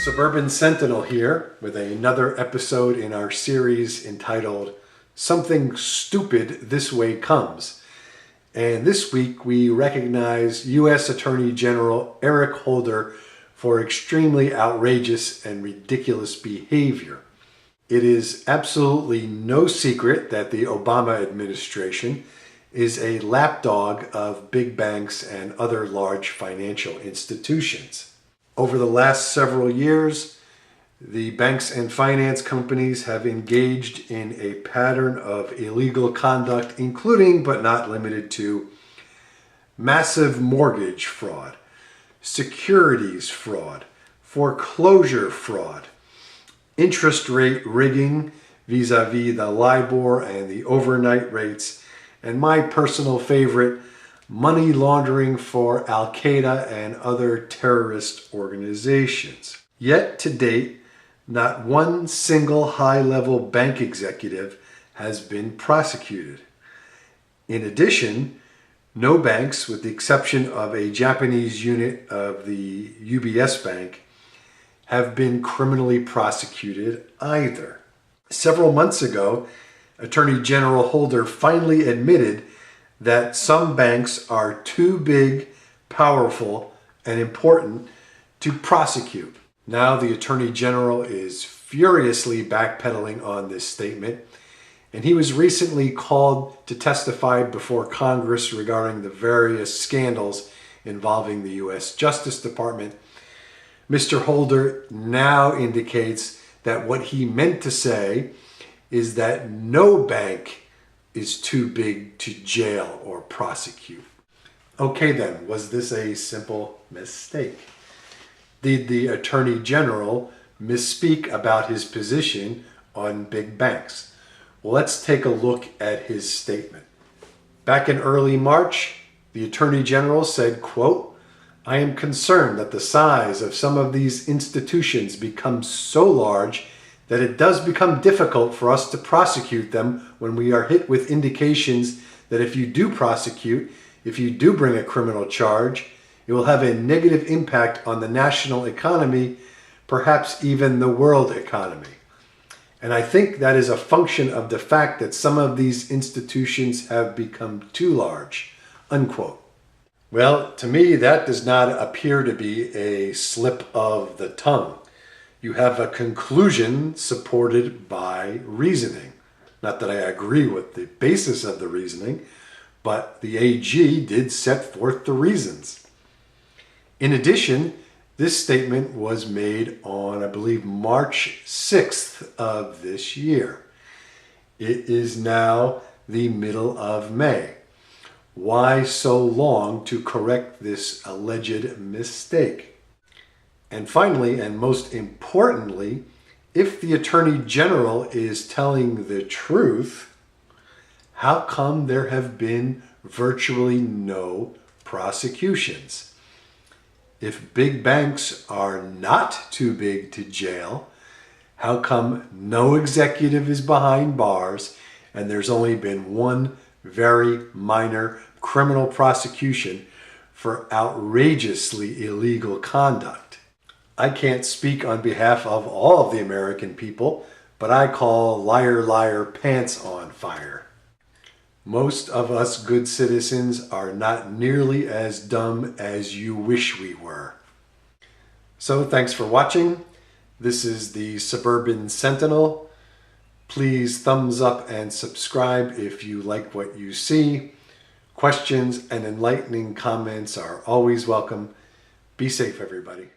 Suburban Sentinel here with another episode in our series entitled Something Stupid This Way Comes. And this week we recognize U.S. Attorney General Eric Holder for extremely outrageous and ridiculous behavior. It is absolutely no secret that the Obama administration is a lapdog of big banks and other large financial institutions. Over the last several years, the banks and finance companies have engaged in a pattern of illegal conduct, including but not limited to massive mortgage fraud, securities fraud, foreclosure fraud, interest rate rigging vis-a-vis the LIBOR and the overnight rates, and my personal favorite, money laundering for Al-Qaeda and other terrorist organizations. Yet to date, not one single high-level bank executive has been prosecuted. In addition, no banks, with the exception of a Japanese unit of the UBS Bank, have been criminally prosecuted either. Several months ago, Attorney General Holder finally admitted that some banks are too big, powerful, and important to prosecute. Now the Attorney General is furiously backpedaling on this statement, and he was recently called to testify before Congress regarding the various scandals involving the U.S. Justice Department. Mr. Holder now indicates that what he meant to say is that no bank is too big to jail or prosecute. Okay then, was this a simple mistake? Did the Attorney General misspeak about his position on big banks? Well, let's take a look at his statement. Back in early March, the Attorney General said, quote, "I am concerned that the size of some of these institutions becomes so large that it does become difficult for us to prosecute them when we are hit with indications that if you do prosecute, if you do bring a criminal charge, it will have a negative impact on the national economy, perhaps even the world economy. And I think that is a function of the fact that some of these institutions have become too large," unquote. Well, to me, that does not appear to be a slip of the tongue. You have a conclusion supported by reasoning. Not that I agree with the basis of the reasoning, but the AG did set forth the reasons. In addition, this statement was made on, I believe, March 6th of this year. It is now the middle of May. Why so long to correct this alleged mistake? And finally, and most importantly, if the Attorney General is telling the truth, how come there have been virtually no prosecutions? If big banks are not too big to jail, how come no executive is behind bars and there's only been one very minor criminal prosecution for outrageously illegal conduct? I can't speak on behalf of all of the American people, but I call liar, liar, pants on fire. Most of us good citizens are not nearly as dumb as you wish we were. So thanks for watching. This is the Suburban Sentinel. Please thumbs up and subscribe if you like what you see. Questions and enlightening comments are always welcome. Be safe, everybody.